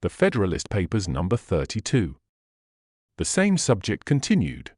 The Federalist Papers number 32. The same subject continued.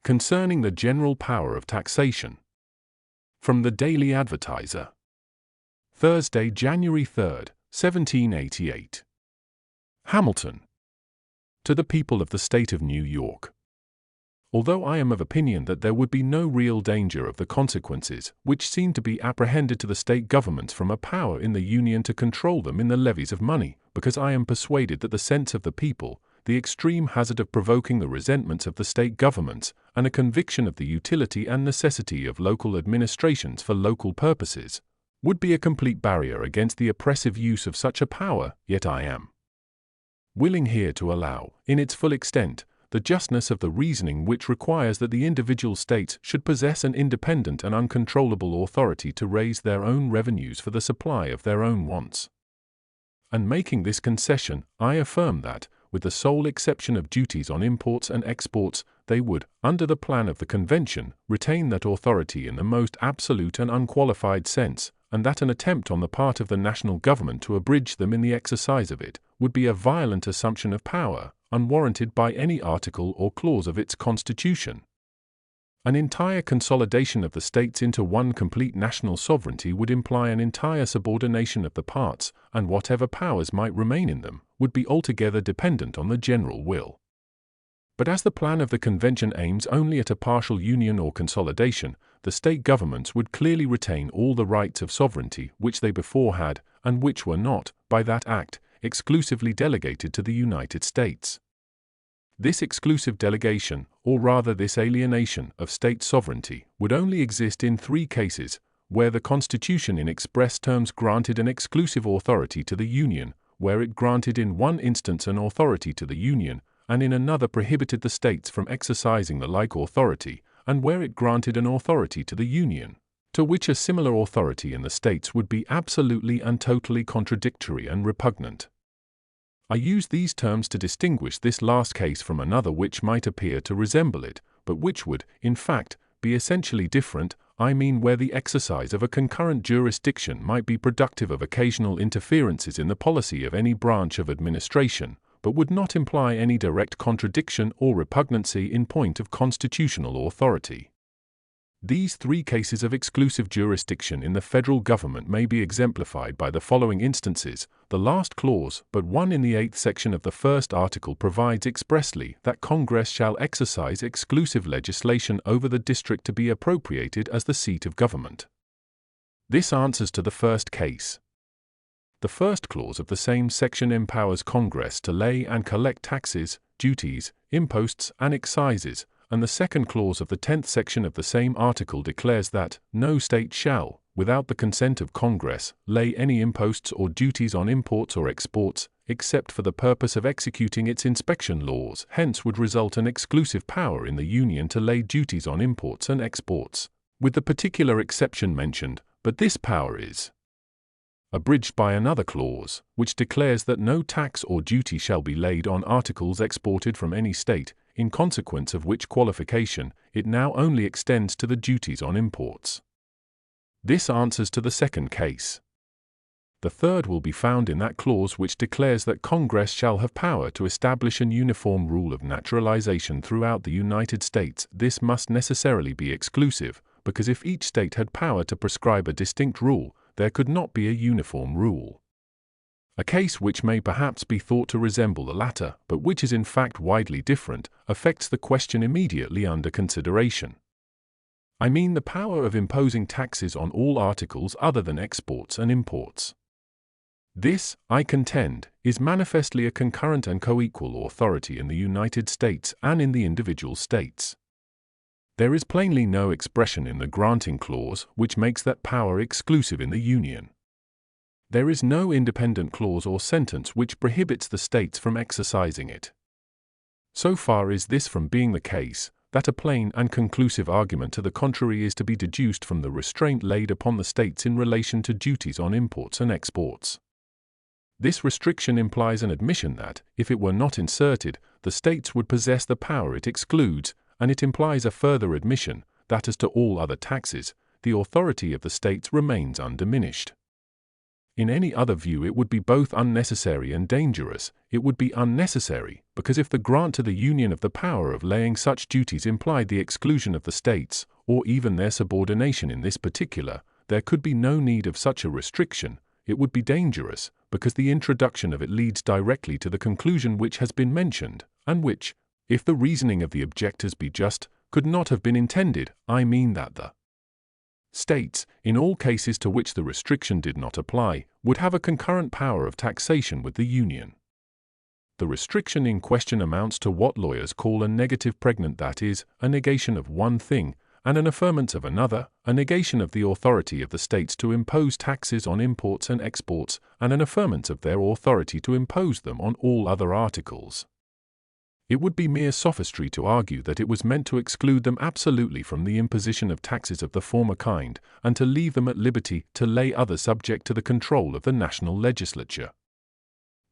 Concerning the general power of taxation. From the Daily Advertiser. Thursday, January 3, 1788. Hamilton. To the people of the state of New York. Although I am of opinion that there would be no real danger of the consequences which seem to be apprehended to the state governments from a power in the Union to control them in the levies of money, because I am persuaded that the sense of the people, the extreme hazard of provoking the resentments of the state governments, and a conviction of the utility and necessity of local administrations for local purposes, would be a complete barrier against the oppressive use of such a power, yet I am willing here to allow, in its full extent, the justness of the reasoning which requires that the individual states should possess an independent and uncontrollable authority to raise their own revenues for the supply of their own wants. And making this concession, I affirm that, with the sole exception of duties on imports and exports, they would, under the plan of the Convention, retain that authority in the most absolute and unqualified sense, and that an attempt on the part of the national government to abridge them in the exercise of it would be a violent assumption of power, unwarranted by any article or clause of its Constitution. An entire consolidation of the states into one complete national sovereignty would imply an entire subordination of the parts, and whatever powers might remain in them would be altogether dependent on the general will. But as the plan of the Convention aims only at a partial union or consolidation, the state governments would clearly retain all the rights of sovereignty which they before had, and which were not, by that act, exclusively delegated to the United States. This exclusive delegation, or rather this alienation, of state sovereignty would only exist in three cases: where the Constitution in express terms granted an exclusive authority to the Union, where it granted in one instance an authority to the Union, and in another prohibited the states from exercising the like authority, and where it granted an authority to the Union, to which a similar authority in the states would be absolutely and totally contradictory and repugnant. I use these terms to distinguish this last case from another which might appear to resemble it, but which would, in fact, be essentially different. I mean where the exercise of a concurrent jurisdiction might be productive of occasional interferences in the policy of any branch of administration, but would not imply any direct contradiction or repugnancy in point of constitutional authority. These three cases of exclusive jurisdiction in the federal government may be exemplified by the following instances. The last clause, but one in the 8th section of the first article, provides expressly that Congress shall exercise exclusive legislation over the district to be appropriated as the seat of government. This answers to the first case. The first clause of the same section empowers Congress to lay and collect taxes, duties, imposts, and excises, and the second clause of the 10th section of the same article declares that no state shall, without the consent of Congress, lay any imposts or duties on imports or exports, except for the purpose of executing its inspection laws. Hence would result an exclusive power in the Union to lay duties on imports and exports, with the particular exception mentioned, but this power is abridged by another clause, which declares that no tax or duty shall be laid on articles exported from any state, in consequence of which qualification, it now only extends to the duties on imports. This answers to the second case. The third will be found in that clause which declares that Congress shall have power to establish an uniform rule of naturalization throughout the United States. This must necessarily be exclusive, because if each state had power to prescribe a distinct rule, there could not be a uniform rule. A case which may perhaps be thought to resemble the latter, but which is in fact widely different, affects the question immediately under consideration. I mean the power of imposing taxes on all articles other than exports and imports. This, I contend, is manifestly a concurrent and co-equal authority in the United States and in the individual states. There is plainly no expression in the granting clause which makes that power exclusive in the Union. There is no independent clause or sentence which prohibits the states from exercising it. So far is this from being the case, that a plain and conclusive argument to the contrary is to be deduced from the restraint laid upon the states in relation to duties on imports and exports. This restriction implies an admission that, if it were not inserted, the states would possess the power it excludes, and it implies a further admission that as to all other taxes, the authority of the states remains undiminished. in any other view it would be both unnecessary and dangerous. It would be unnecessary, because if the grant to the Union of the power of laying such duties implied the exclusion of the states, or even their subordination in this particular, there could be no need of such a restriction. It would be dangerous, because the introduction of it leads directly to the conclusion which has been mentioned, and which, if the reasoning of the objectors be just, could not have been intended. I mean that the states, in all cases to which the restriction did not apply, would have a concurrent power of taxation with the Union. The restriction in question amounts to what lawyers call a negative pregnant, that is, a negation of one thing, and an affirmance of another, a negation of the authority of the states to impose taxes on imports and exports, and an affirmance of their authority to impose them on all other articles. It would be mere sophistry to argue that it was meant to exclude them absolutely from the imposition of taxes of the former kind, and to leave them at liberty to lay others subject to the control of the national legislature.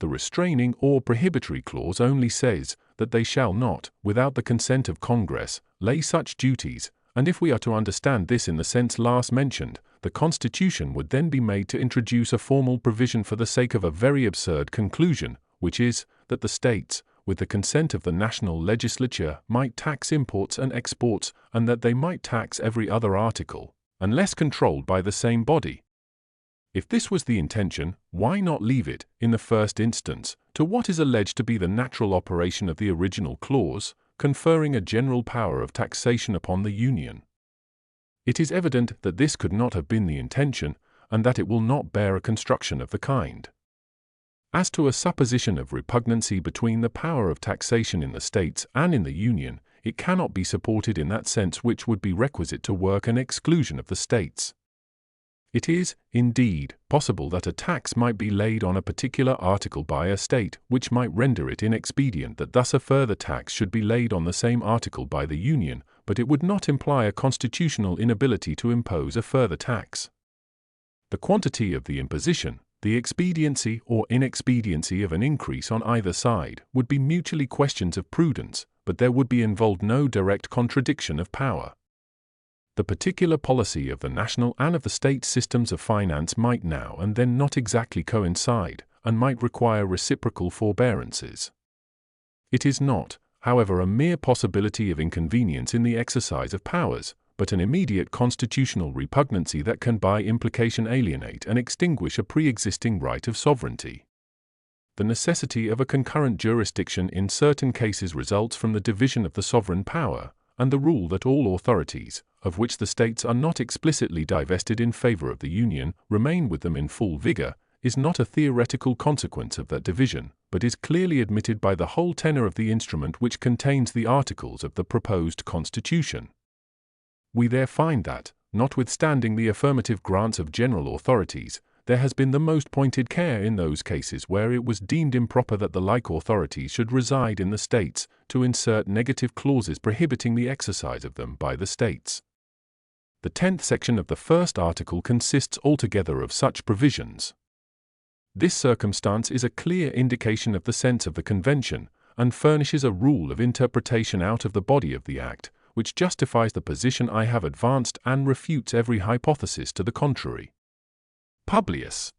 The restraining or prohibitory clause only says that they shall not, without the consent of Congress, lay such duties, and if we are to understand this in the sense last mentioned, the Constitution would then be made to introduce a formal provision for the sake of a very absurd conclusion, which is, that the states, with the consent of the national legislature, might tax imports and exports, and that they might tax every other article, unless controlled by the same body. If this was the intention, why not leave it, in the first instance, to what is alleged to be the natural operation of the original clause, conferring a general power of taxation upon the Union? It is evident that this could not have been the intention, and that it will not bear a construction of the kind. As to a supposition of repugnancy between the power of taxation in the states and in the Union, it cannot be supported in that sense which would be requisite to work an exclusion of the states. It is, indeed, possible that a tax might be laid on a particular article by a state, which might render it inexpedient that thus a further tax should be laid on the same article by the Union, but it would not imply a constitutional inability to impose a further tax. The quantity of the imposition, the expediency or inexpediency of an increase on either side, would be mutually questions of prudence, but there would be involved no direct contradiction of power. The particular policy of the national and of the state systems of finance might now and then not exactly coincide, and might require reciprocal forbearances. It is not, however, a mere possibility of inconvenience in the exercise of powers, but an immediate constitutional repugnancy that can by implication alienate and extinguish a pre-existing right of sovereignty. The necessity of a concurrent jurisdiction in certain cases results from the division of the sovereign power, and the rule that all authorities, of which the states are not explicitly divested in favor of the Union, remain with them in full vigor, is not a theoretical consequence of that division, but is clearly admitted by the whole tenor of the instrument which contains the articles of the proposed Constitution. We there find that, notwithstanding the affirmative grants of general authorities, there has been the most pointed care in those cases where it was deemed improper that the like authorities should reside in the states, to insert negative clauses prohibiting the exercise of them by the states. The 10th section of the first article consists altogether of such provisions. This circumstance is a clear indication of the sense of the Convention, and furnishes a rule of interpretation out of the body of the Act, which justifies the position I have advanced and refutes every hypothesis to the contrary. Publius.